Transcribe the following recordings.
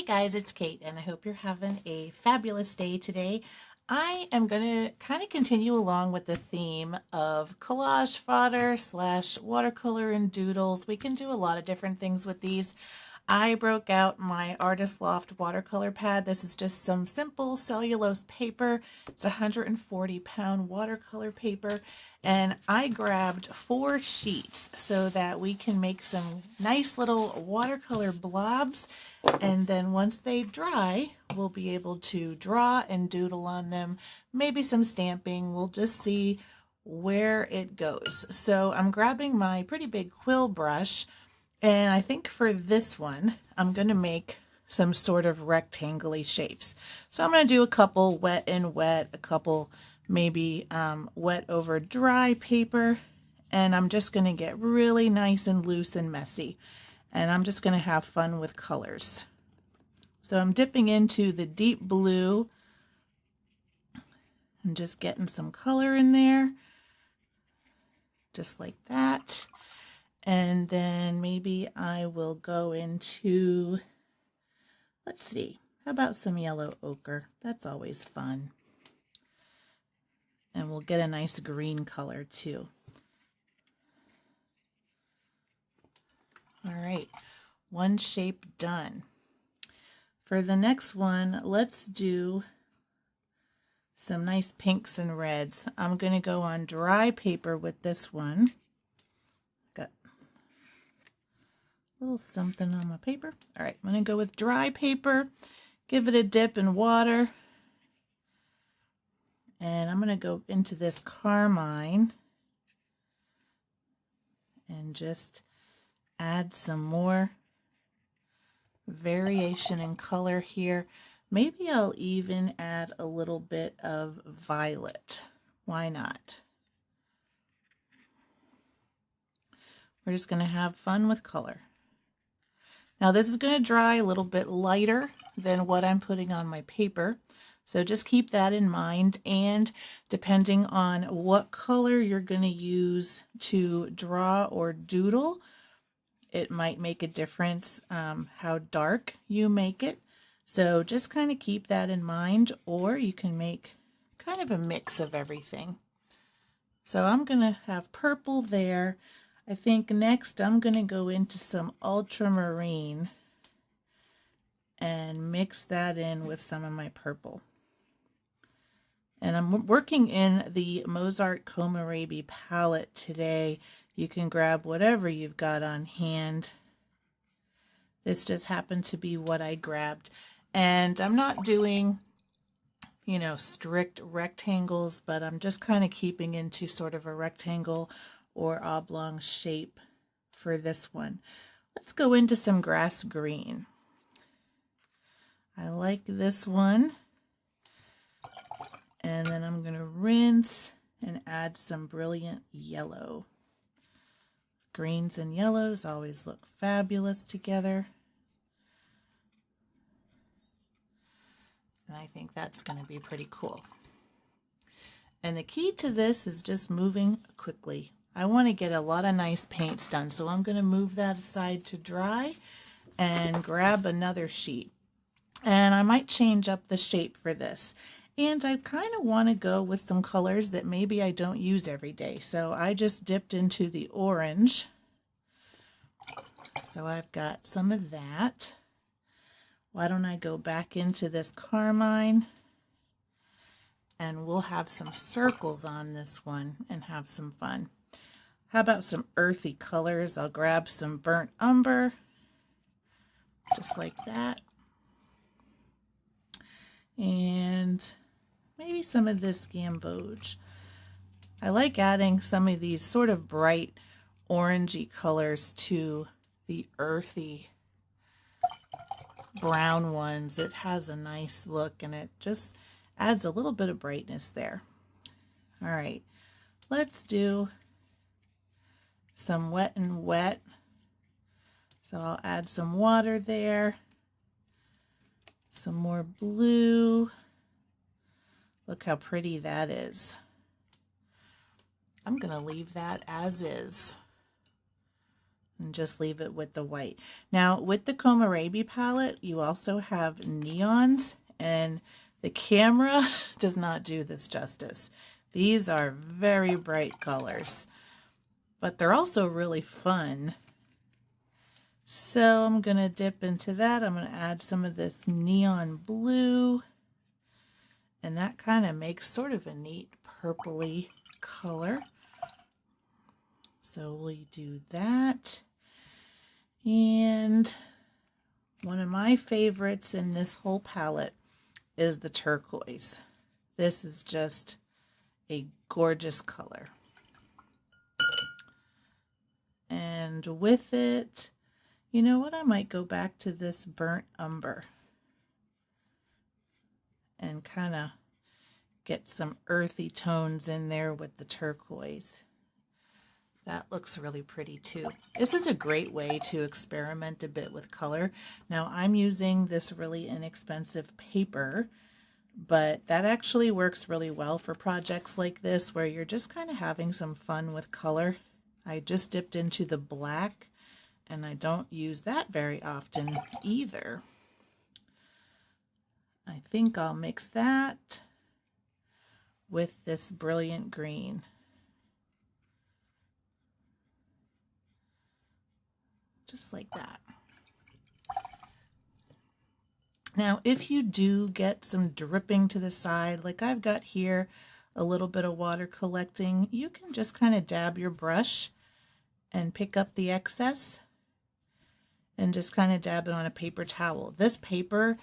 Hey guys, it's Kate, and I hope you're having a fabulous day today. I am going to kind of continue along with the theme of collage fodder slash watercolor and doodles. We can do a lot of different things with these. I broke out my Artist Loft watercolor pad. This is just some simple cellulose paper. It's 140-pound watercolor paper. And I grabbed 4 sheets so that we can make some nice little watercolor blobs. And then once they dry, we'll be able to draw and doodle on them. Maybe some stamping. We'll just see where it goes. So I'm grabbing my pretty big quill brush. And I think for this one, I'm going to make some sort of rectangle-y shapes. So I'm going to do a couple wet and wet, a couple maybe wet over dry paper, and I'm just going to get really nice and loose and messy. And I'm just going to have fun with colors. So I'm dipping into the deep blue and just getting some color in there, just like that. And then maybe I will go into, let's see, how about some yellow ochre? That's always fun. And we'll get a nice green color too. All right, one shape done. For the next one, let's do some nice pinks and reds. I'm going to go on dry paper with this one. Got little something on my paper. All right, I'm going to go with dry paper, give it a dip in water, and I'm going to go into this carmine and just add some more variation in color here. Maybe I'll even add a little bit of violet. Why not? We're just going to have fun with color. Now this is going to dry a little bit lighter than what I'm putting on my paper. So just keep that in mind, and depending on what color you're going to use to draw or doodle, it might make a difference how dark you make it. So just kind of keep that in mind, or you can make kind of a mix of everything. So I'm going to have purple there. I think next I'm going to go into some ultramarine and mix that in with some of my purple. And I'm working in the Mozart Kohlrabi palette today. You can grab whatever you've got on hand. This just happened to be what I grabbed. And I'm not doing, you know, strict rectangles, but I'm just kind of keeping into sort of a rectangle or oblong shape for this one. Let's go into some grass green. I like this one. And then I'm going to rinse and add some brilliant yellow. Greens and yellows always look fabulous together. And I think that's going to be pretty cool. And the key to this is just moving quickly. I want to get a lot of nice paints done, so I'm going to move that aside to dry and grab another sheet. And I might change up the shape for this. And I kind of want to go with some colors that maybe I don't use every day. So I just dipped into the orange. So I've got some of that. Why don't I go back into this carmine? And we'll have some circles on this one and have some fun. How about some earthy colors? I'll grab some burnt umber, just like that. And maybe some of this gamboge. I like adding some of these sort of bright orangey colors to the earthy brown ones. It has a nice look and it just adds a little bit of brightness there. All right, let's do some wet and wet. So I'll add some water there, some more blue. Look how pretty that is. I'm going to leave that as is. and just leave it with the white. Now with the Komorebi palette, you also have neons, and the camera does not do this justice. These are very bright colors, but they're also really fun. So I'm going to dip into that. I'm going to add some of this neon blue, and that kind of makes sort of a neat purpley color. So we'll do that. And one of my favorites in this whole palette is the turquoise. This is just a gorgeous color. And with it, you know what, I might go back to this burnt umber and kind of get some earthy tones in there with the turquoise. That looks really pretty too. This is a great way to experiment a bit with color. Now I'm using this really inexpensive paper, but that actually works really well for projects like this where you're just kind of having some fun with color. I just dipped into the black, and I don't use that very often either. I think I'll mix that with this brilliant green. Just like that. Now, if you do get some dripping to the side, like I've got here a little bit of water collecting, you can just kind of dab your brush and pick up the excess and just kind of dab it on a paper towel. This paper,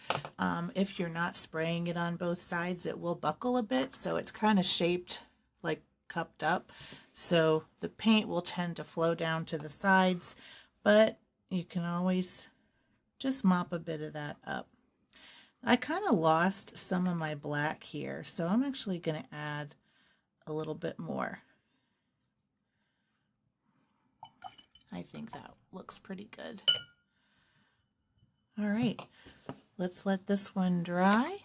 if you're not spraying it on both sides, it will buckle a bit, so it's kind of shaped like cupped up. So the paint will tend to flow down to the sides, but you can always just mop a bit of that up. I kind of lost some of my black here, so I'm actually going to add a little bit more. I think that looks pretty good. All right, let's let this one dry.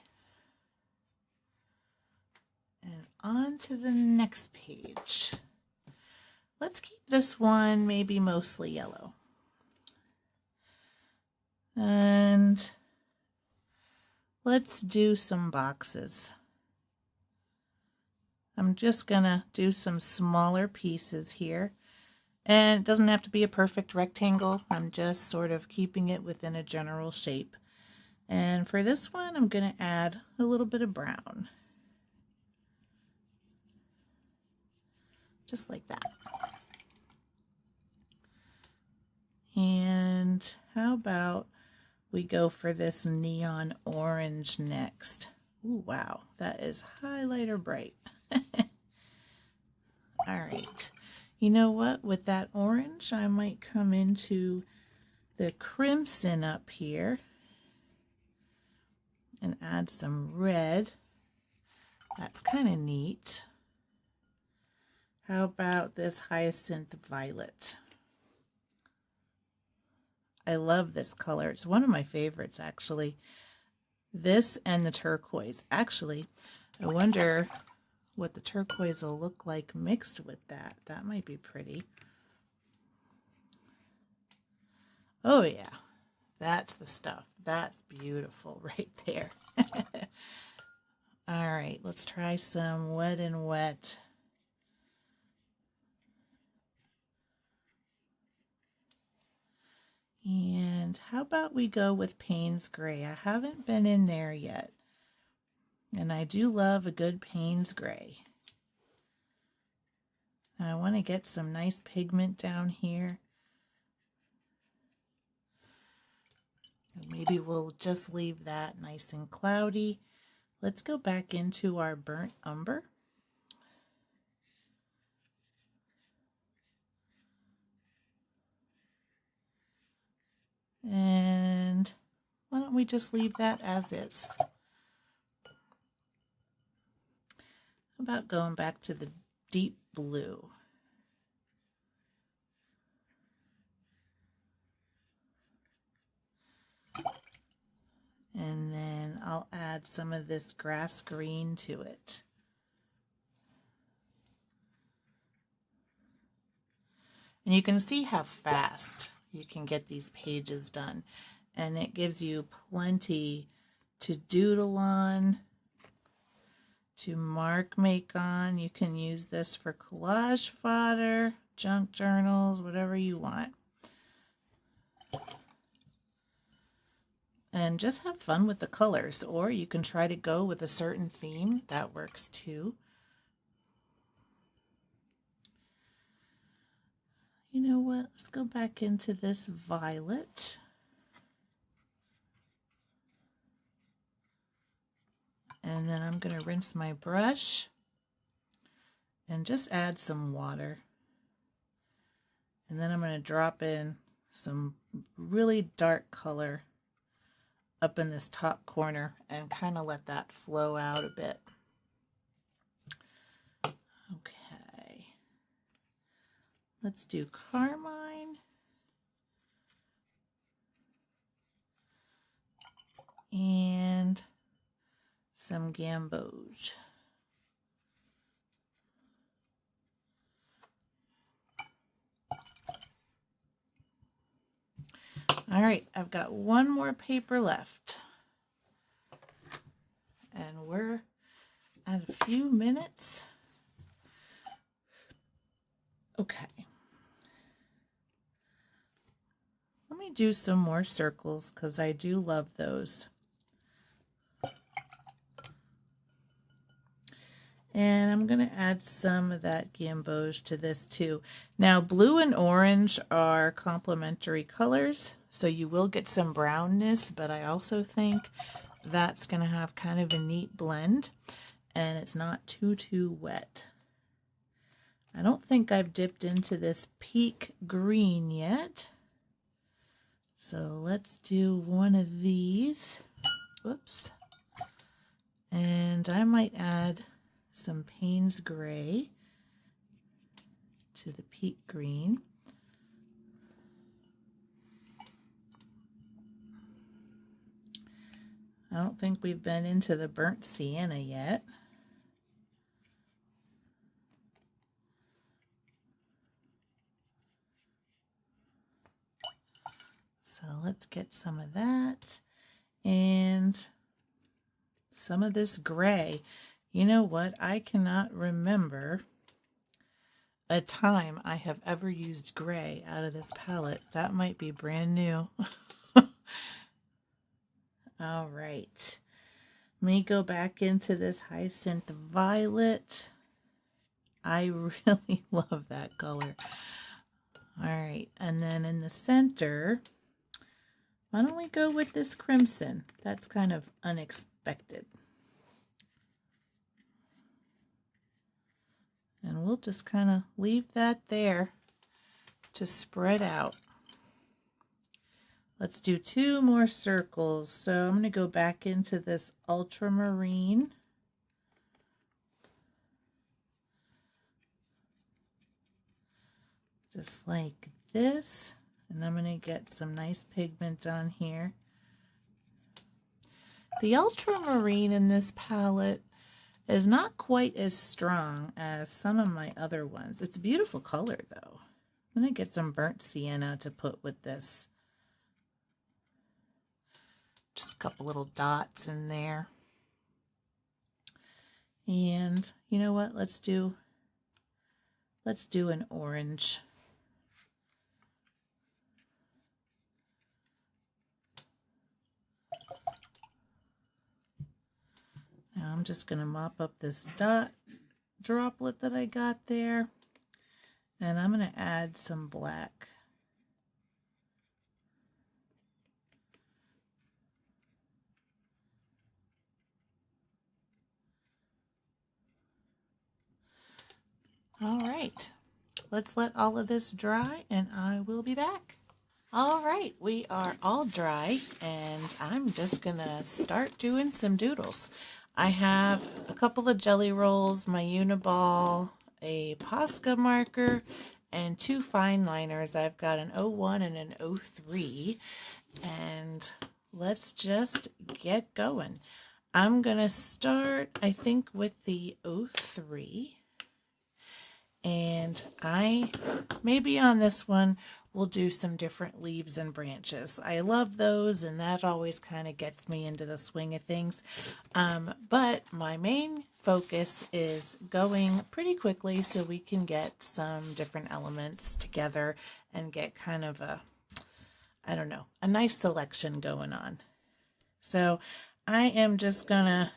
And on to the next page. Let's keep this one maybe mostly yellow. And let's do some boxes. I'm just gonna do some smaller pieces here. And it doesn't have to be a perfect rectangle. I'm just sort of keeping it within a general shape. And for this one, I'm gonna add a little bit of brown. Just like that. And how about we go for this neon orange next? Ooh, wow, that is highlighter bright. All right, you know what? With that orange, I might come into the crimson up here and add some red. That's kind of neat. How about this hyacinth violet? I love this color. It's one of my favorites, actually. This and the turquoise. Actually, I wonder what the turquoise will look like mixed with that. That might be pretty. Oh yeah, that's the stuff. That's beautiful right there. All right, let's try some wet and wet. And how about we go with Payne's Gray? I haven't been in there yet. And I do love a good Payne's Gray. Now I want to get some nice pigment down here. Maybe we'll just leave that nice and cloudy. Let's go back into our burnt umber. And why don't we just leave that as is? How about going back to the deep blue? And then I'll add some of this grass green to it. And you can see how fast you can get these pages done. And it gives you plenty to doodle on, to make on. You can use this for collage fodder, junk journals, whatever you want. And just have fun with the colors, or you can try to go with a certain theme. That works too. You know what? Let's go back into this violet. And then I'm going to rinse my brush and just add some water. And then I'm going to drop in some really dark color up in this top corner and kind of let that flow out a bit. Okay. Let's do carmine. And some gamboge. All right, I've got one more paper left. And we're at a few minutes. Okay. Let me do some more circles because I do love those. And I'm going to add some of that gamboge to this too. Now, blue and orange are complementary colors, so you will get some brownness, but I also think that's going to have kind of a neat blend, and it's not too wet. I don't think I've dipped into this peak green yet. So let's do one of these. Whoops. And I might add some Payne's Gray to the peak green. I don't think we've been into the burnt sienna yet. So let's get some of that and some of this gray. You know what? I cannot remember a time I have ever used gray out of this palette. That might be brand new. All right. Let me go back into this hyacinth violet. I really love that color. All right. And then in the center, why don't we go with this crimson? That's kind of unexpected. And we'll just kind of leave that there to spread out. Let's do 2 more circles. So I'm going to go back into this ultramarine. Just like this. And I'm going to get some nice pigment on here. The ultramarine in this palette is not quite as strong as some of my other ones. It's a beautiful color though. I'm going to get some burnt sienna to put with this. Just a couple little dots in there. And you know what? Let's do an orange. Now I'm just going to mop up this droplet that I got there, and I'm going to add some black. All right, let's let all of this dry and I will be back. All right, we are all dry and I'm just gonna start doing some doodles. I have a couple of jelly rolls, my Uniball, a Posca marker, and 2 fine liners. I've got an 01 and an 03, and let's just get going. I'm gonna start, I think, with the 03. And maybe on this one, we'll do some different leaves and branches. I love those, and that always kind of gets me into the swing of things. But my main focus is going pretty quickly so we can get some different elements together and get kind of I don't know, a nice selection going on. So I am just gonna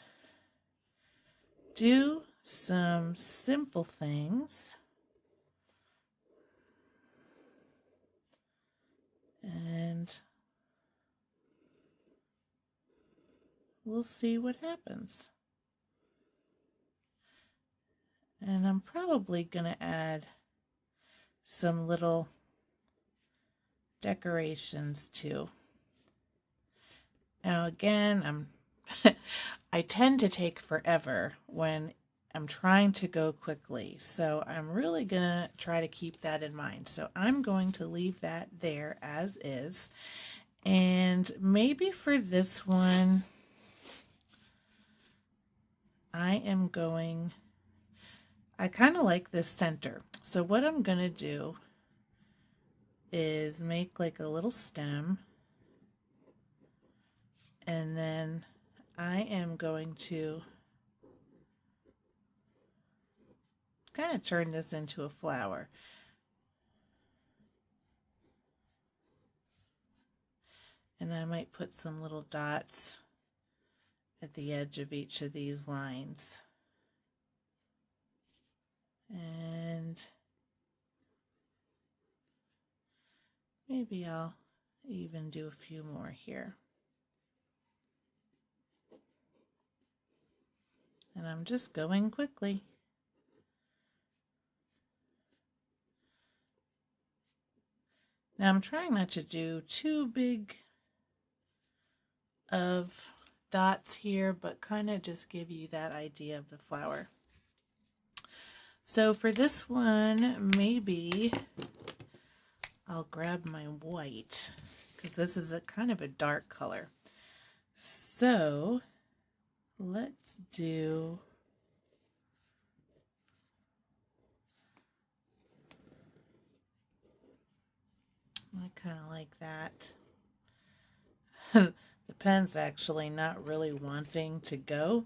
do some simple things. And we'll see what happens. And I'm probably going to add some little decorations too. Now again, I tend to take forever when I'm trying to go quickly, so I'm really going to try to keep that in mind. So I'm going to leave that there as is. And maybe for this one, I kind of like this center. So what I'm going to do is make like a little stem. And then I am going to kind of turn this into a flower. And I might put some little dots at the edge of each of these lines. And maybe I'll even do a few more here. And I'm just going quickly. Now I'm trying not to do too big of dots here, but kind of just give you that idea of the flower. So for this one, maybe I'll grab my white because this is a kind of a dark color. So let's do I kind of like that. The pen's actually not really wanting to go,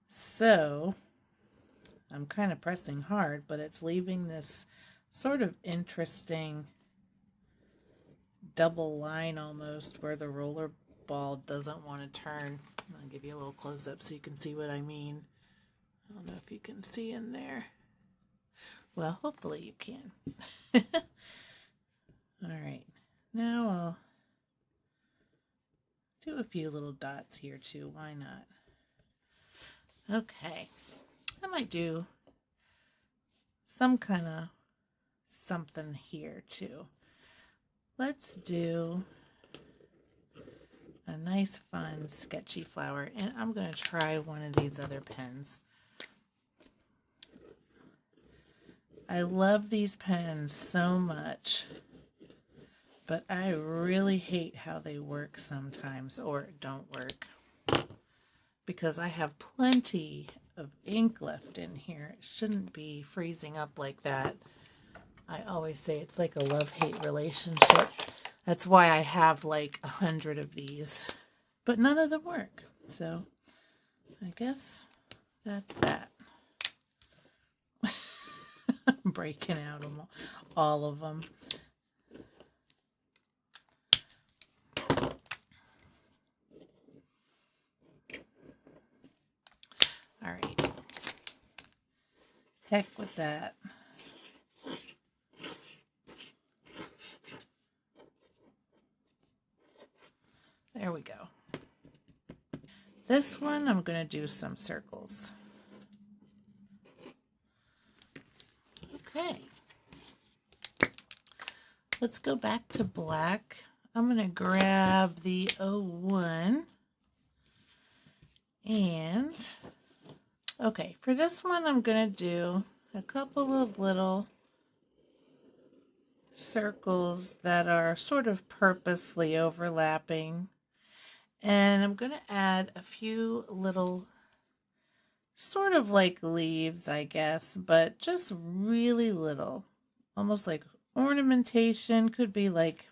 so I'm kind of pressing hard, but it's leaving this sort of interesting double line almost where the roller ball doesn't want to turn. I'll give you a little close up so you can see what I mean. I don't know if you can see in there. Well, hopefully you can. All right, now I'll do a few little dots here too. Why not? Okay, I might do some kind of something here too. Let's do a nice, fun, sketchy flower, and I'm going to try one of these other pens. I love these pens so much, but I really hate how they work sometimes, or don't work, because I have plenty of ink left in here. It shouldn't be freezing up like that. I always say it's like a love-hate relationship. That's why I have like 100 of these, but none of them work. So I guess that's that. I'm breaking out all of them. All right. Heck with that. There we go. This one, I'm going to do some circles. Okay. Let's go back to black. I'm going to grab the 01. And, okay, for this one, I'm going to do a couple of little circles that are sort of purposely overlapping. And I'm going to add a few little sort of like leaves, I guess, but just really little. Almost like ornamentation. Could be like,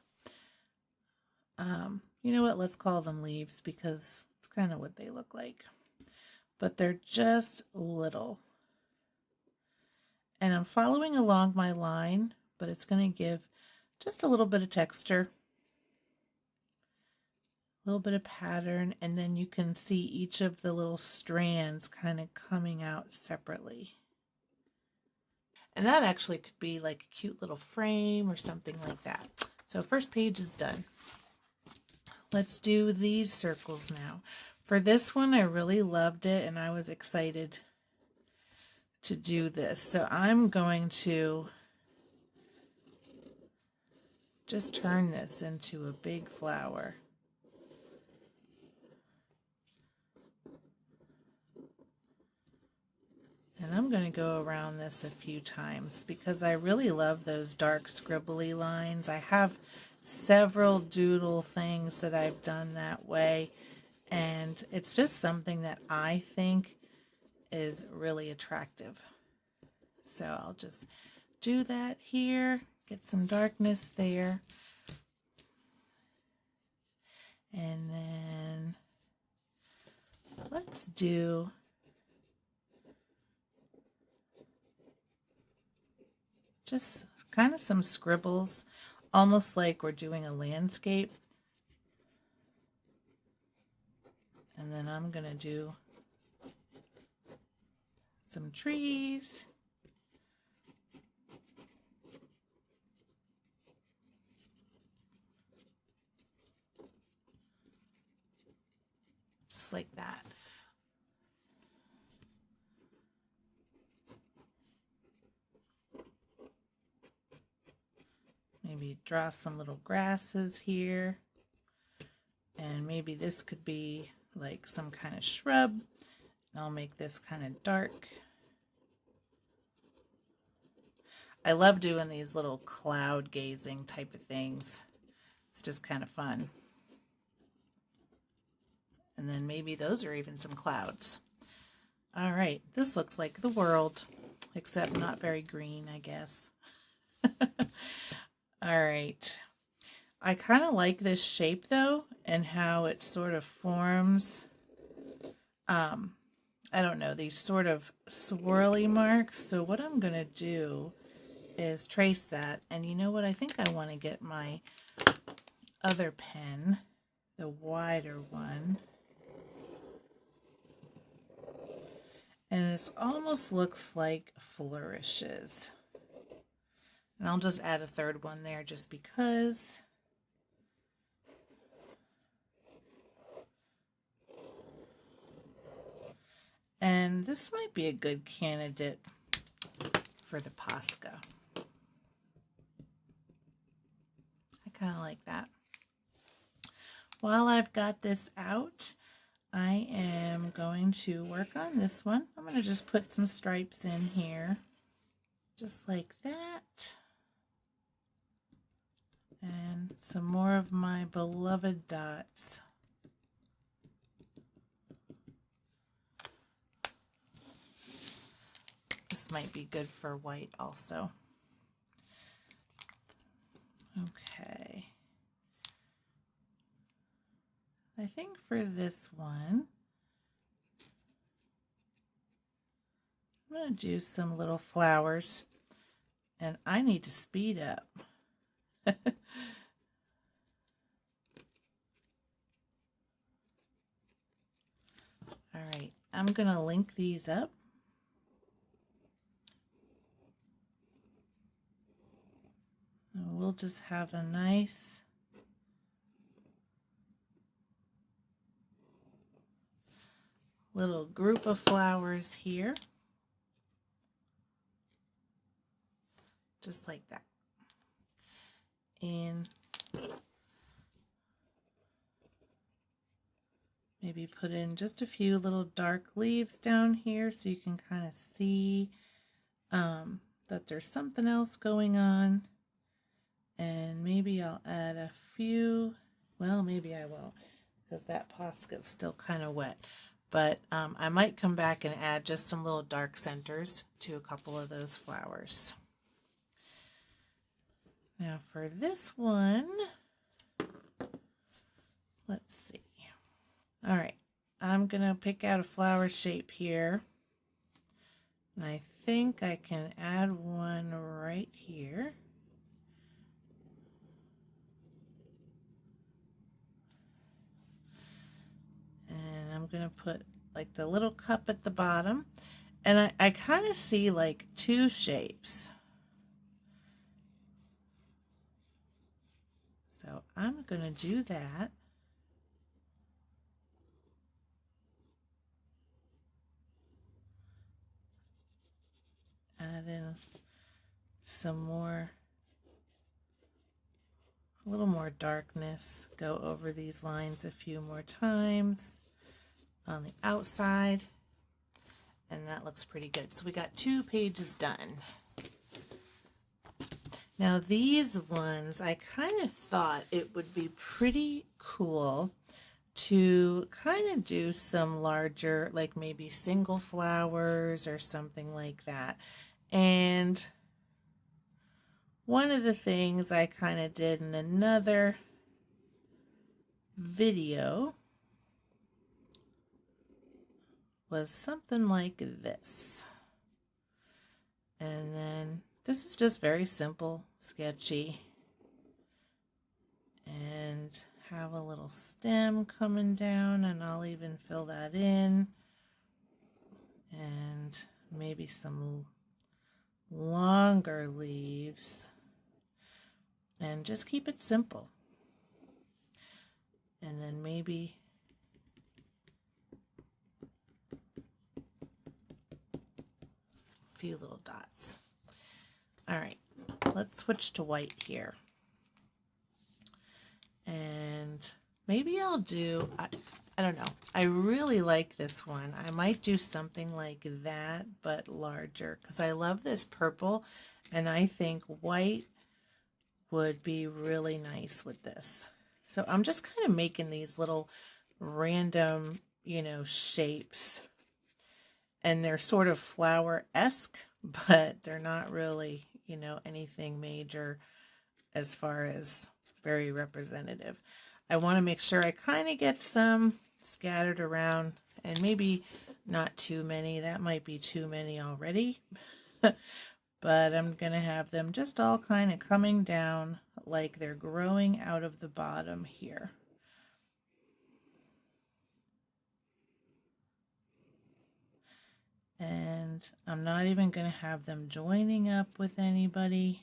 you know what, let's call them leaves because it's kind of what they look like. But they're just little. And I'm following along my line, but it's going to give just a little bit of texture, a little bit of pattern, and then you can see each of the little strands kind of coming out separately. And that actually could be like a cute little frame or something like that. So first page is done. Let's do these circles now. For this one, I really loved it and I was excited to do this. So I'm going to just turn this into a big flower. And I'm going to go around this a few times because I really love those dark scribbly lines. I have several doodle things that I've done that way, and it's just something that I think is really attractive. So I'll just do that here, get some darkness there, and then let's do just kind of some scribbles, almost like we're doing a landscape. And then I'm going to do some trees. Just like that. Maybe draw some little grasses here. And maybe this could be like some kind of shrub. And I'll make this kind of dark. I love doing these little cloud gazing type of things. It's just kind of fun. And then maybe those are even some clouds. All right, this looks like the world, except not very green, I guess. All right. I kind of like this shape though, and how it sort of forms, I don't know, these sort of swirly marks. So what I'm going to do is trace that. And you know what? I think I want to get my other pen, the wider one. And it almost looks like flourishes. And I'll just add a third one there just because. And this might be a good candidate for the Posca. I kind of like that. While I've got this out, I am going to work on this one. I'm going to just put some stripes in here, just like that. And some more of my beloved dots. This might be good for white also. Okay. I think for this one, I'm going to do some little flowers, and I need to speed up. All right, I'm going to link these up. And we'll just have a nice little group of flowers here. Just like that. And maybe put in just a few little dark leaves down here so you can kind of see that there's something else going on. And maybe I'll add a few, well, maybe I won't because that Posca's still kind of wet. but I might come back and add just some little dark centers to a couple of those flowers. Now for this one, let's see. All right, I'm gonna pick out a flower shape here. And I think I can add one right here. And I'm gonna put like the little cup at the bottom. And I kind of see like two shapes. So I'm gonna do that. Add in some more, a little more darkness. Go over these lines a few more times on the outside. And that looks pretty good. So we got 2 pages done. Now these ones, I kind of thought it would be pretty cool to kind of do some larger, like maybe single flowers or something like that. And one of the things I kind of did in another video was something like this. And then this is just very simple, sketchy. And have a little stem coming down, and I'll even fill that in. And maybe some longer leaves. And just keep it simple. And then maybe a few little dots. All right, let's switch to white here. And maybe I'll do, I don't know, I really like this one. I might do something like that, but larger, because I love this purple, and I think white would be really nice with this. So I'm just kind of making these little random, you know, shapes, and they're sort of flower-esque, but they're not really, you know, anything major as far as very representative. I want to make sure I kind of get some scattered around, and maybe not too many. That might be too many already. But I'm going to have them just all kind of coming down like they're growing out of the bottom here. And I'm not even going to have them joining up with anybody,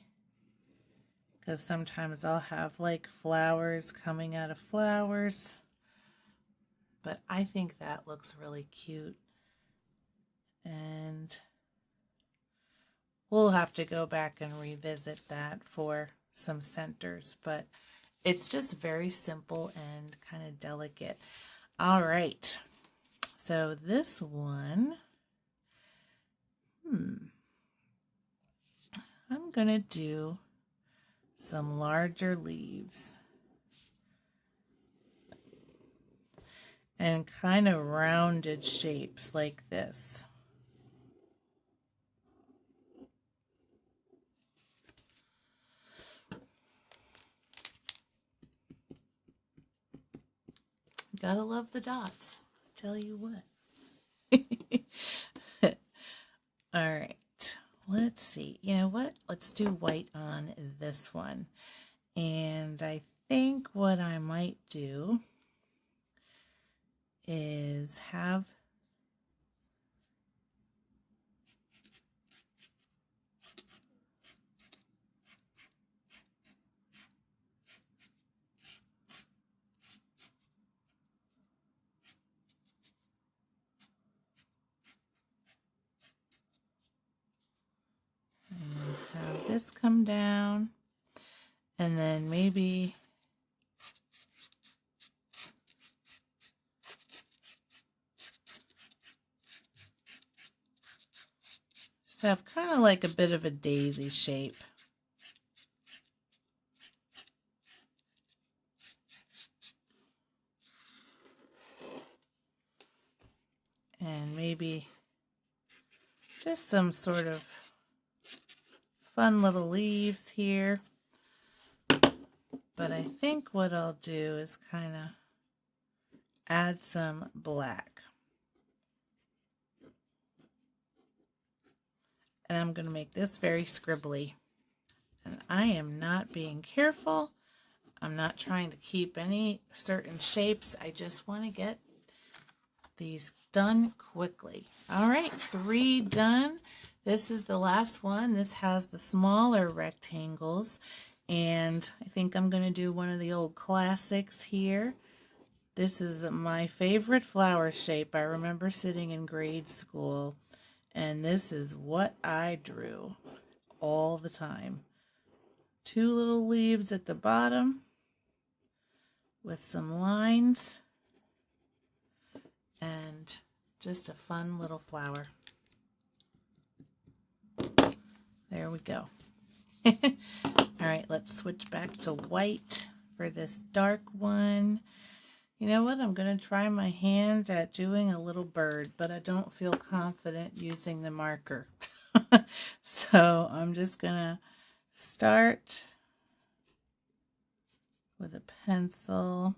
because sometimes I'll have like flowers coming out of flowers. But I think that looks really cute. And we'll have to go back and revisit that for some centers, but it's just very simple and kind of delicate. All right, so this one, I'm gonna do some larger leaves and kind of rounded shapes like this. Gotta love the dots, I tell you what. All right, let's see. You know what? Let's do white on this one. And I think what I might do is have this come down, and then maybe just have kind of like a bit of a daisy shape. and maybe just some sort of fun little leaves here. But I think what I'll do is kind of add some black. And I'm going to make this very scribbly. And I am not being careful. I'm not trying to keep any certain shapes. I just want to get these done quickly. All right, 3 done. This is the last one. This has the smaller rectangles. And I think I'm going to do one of the old classics here. This is my favorite flower shape. I remember sitting in grade school, and this is what I drew all the time. 2 little leaves at the bottom with some lines and just a fun little flower. There we go. All right, let's switch back to white for this dark one. You know what? I'm going to try my hand at doing a little bird, but I don't feel confident using the marker. So I'm just going to start with a pencil.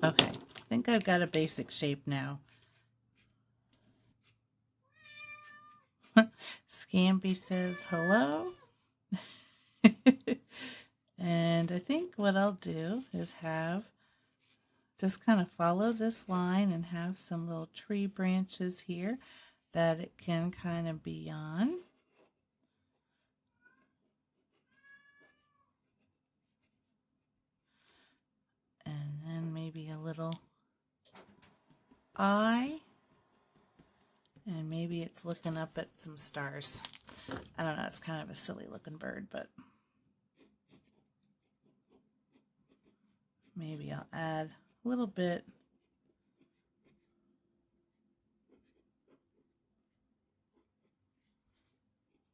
Okay, I think I've got a basic shape now. Scampy says hello. And I think what I'll do is have just kind of follow this line and have some little tree branches here that it can kind of be on. And then maybe a little eye. And maybe it's looking up at some stars. I don't know, it's kind of a silly looking bird, but maybe I'll add a little bit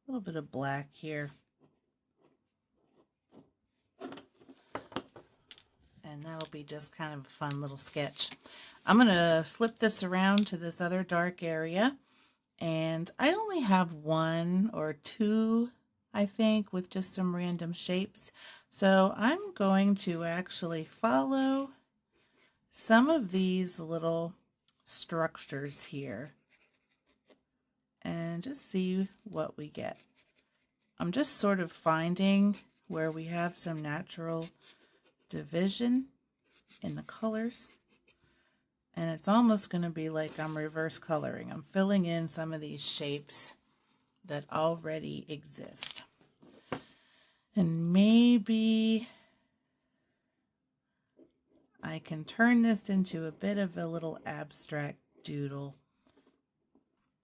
of black here. And that'll be just kind of a fun little sketch. I'm going to flip this around to this other dark area. And I only have 1 or 2, I think, with just some random shapes. So I'm going to actually follow some of these little structures here and just see what we get. I'm just sort of finding where we have some natural division in the colors. And it's almost going to be like I'm reverse coloring. I'm filling in some of these shapes that already exist. And maybe I can turn this into a bit of a little abstract doodle.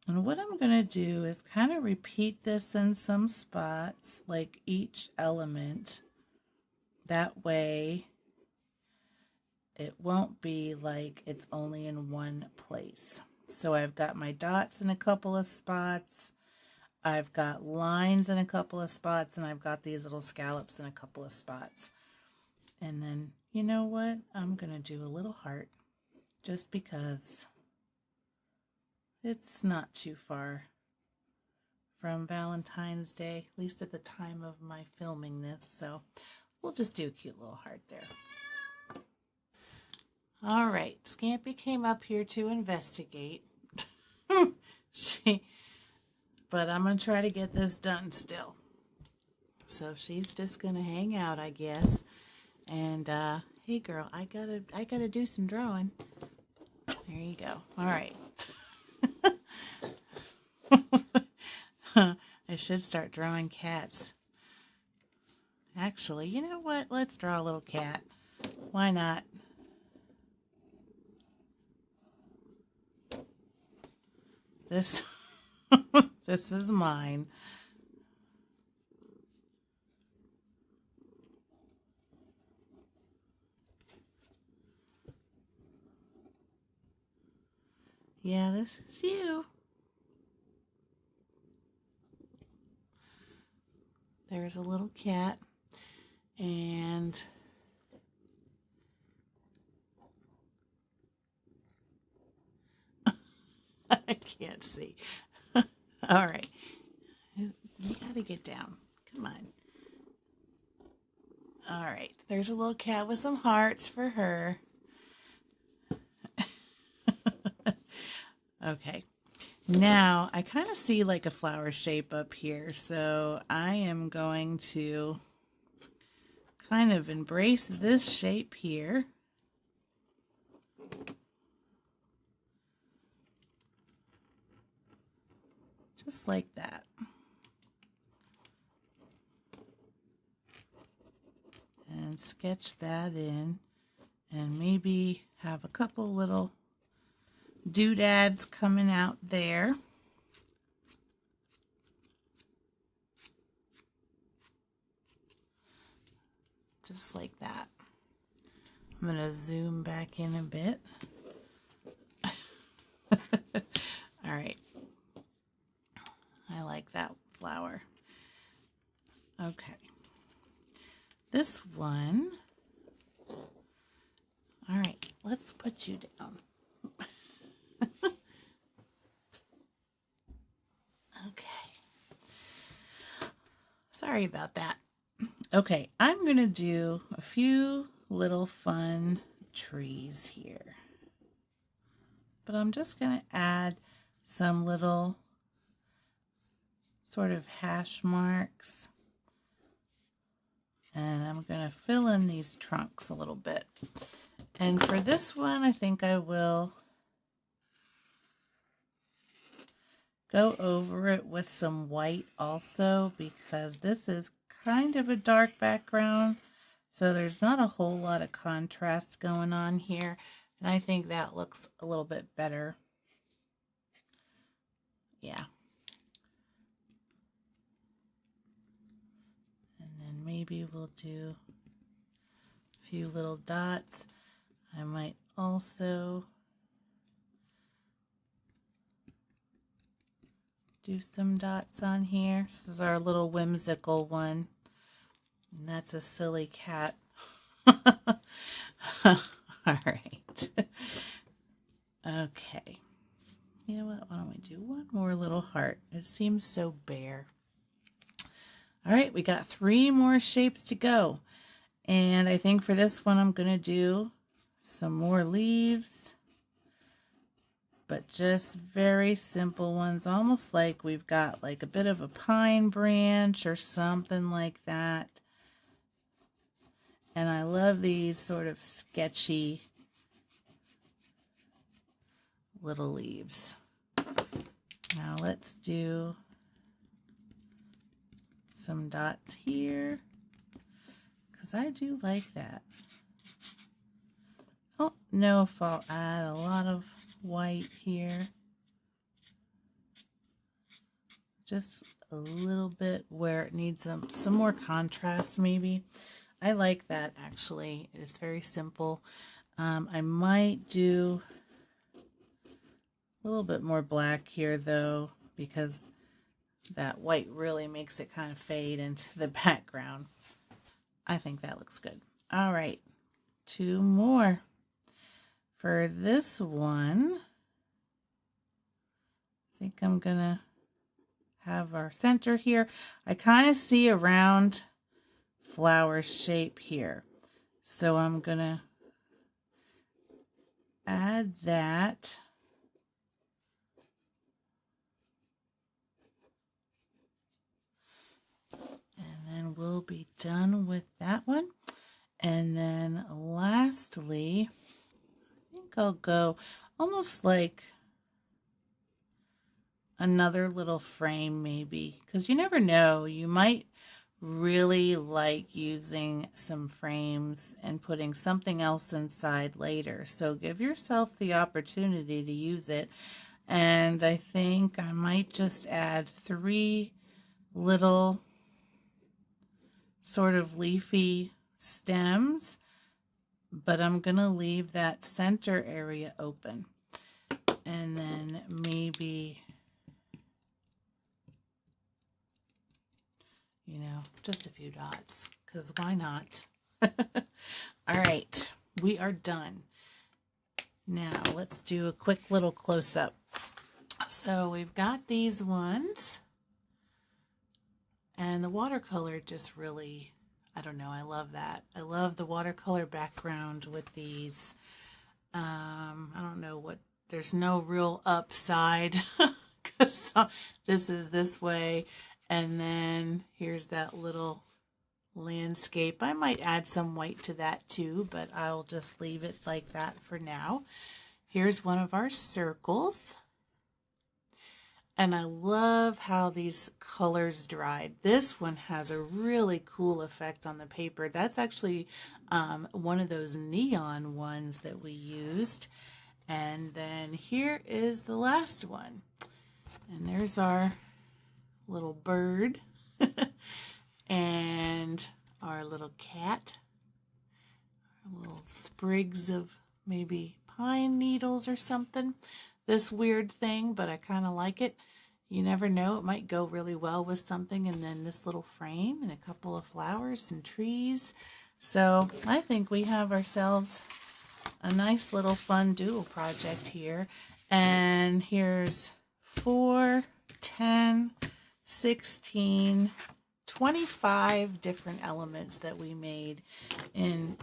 And what I'm going to do is kind of repeat this in some spots, like each element. That way it won't be like it's only in one place. So I've got my dots in a couple of spots. I've got lines in a couple of spots, and I've got these little scallops in a couple of spots. And then, you know what? I'm going to do a little heart just because it's not too far from Valentine's Day, at least at the time of my filming this. So we'll just do a cute little heart there. All right, Scampy came up here to investigate. But I'm going to try to get this done still. So she's just going to hang out, I guess. And hey girl, I gotta do some drawing. There you go. All right. I should start drawing cats. Actually, you know what? Let's draw a little cat. Why not? This this is mine. Yeah, this is you. There's a little cat, and I can't see. All right. You gotta get down. Come on. All right. There's a little cat with some hearts for her. Okay. Now I kind of see like a flower shape up here. So I am going to kind of embrace this shape here. Just like that. And sketch that in, and maybe have a couple little doodads coming out there. Just like that. I'm going to zoom back in a bit. All right. I like that flower. Okay. This one. All right, let's put you down. Okay. Sorry about that. Okay, I'm going to do a few little fun trees here. But I'm just going to add some little sort of hash marks. And I'm going to fill in these trunks a little bit. And for this one, I think I will go over it with some white also, because this is kind of a dark background. So there's not a whole lot of contrast going on here. And I think that looks a little bit better. Yeah. And then maybe we'll do a few little dots. I might also do some dots on here. This is our little whimsical one. And that's a silly cat. All right. Okay. You know what? Why don't we do one more little heart? It seems so bare. All right, we got 3 more shapes to go. And I think for this one, I'm going to do some more leaves, but just very simple ones, almost like we've got like a bit of a pine branch or something like that. And I love these sort of sketchy little leaves. Now let's do some dots here, because I do like that. I don't know if I'll add a lot of white here. Just a little bit where it needs some more contrast maybe. I like that actually. It's very simple. I might do a little bit more black here though, because that white really makes it kind of fade into the background. I think that looks good. All right, 2 more. For this one, I think I'm gonna have our center here. I kind of see a round flower shape here. So I'm gonna add that. And then we'll be done with that one. And then lastly, I think I'll go almost like another little frame maybe, because you never know, you might really like using some frames and putting something else inside later. So give yourself the opportunity to use it. And I think I might just add 3 little sort of leafy stems, but I'm going to leave that center area open. And then maybe, you know, just a few dots, because why not? All right, we are done. Now let's do a quick little close-up So we've got these ones, and the watercolor just really, I don't know, I love that. I love the watercolor background with these. I don't know what, there's no real upside because this is this way, and then here's that little landscape. I might add some white to that too, but I'll just leave it like that for now. Here's one of our circles. And I love how these colors dried. This one has a really cool effect on the paper. That's actually one of those neon ones that we used. And then here is the last one. And there's our little bird and our little cat. Little sprigs of maybe pine needles or something. This weird thing, but I kind of like it. You never know, it might go really well with something. And then this little frame and a couple of flowers and trees. So I think we have ourselves a nice little fun doodle project here. And here's 4, 10, 16, 25 different elements that we made in,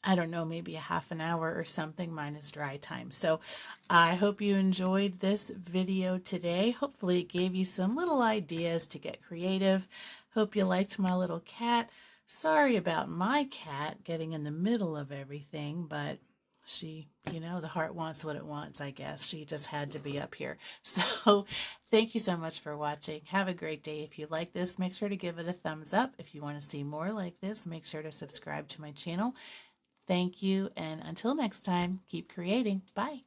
I don't know, maybe a half an hour or something minus dry time. So I hope you enjoyed this video today. Hopefully it gave you some little ideas to get creative. Hope you liked my little cat. Sorry about my cat getting in the middle of everything, but she, you know, the heart wants what it wants, I guess. She just had to be up here. So thank you so much for watching. Have a great day. If you like this, make sure to give it a thumbs up. If you want to see more like this, make sure to subscribe to my channel. Thank you, and until next time, keep creating. Bye.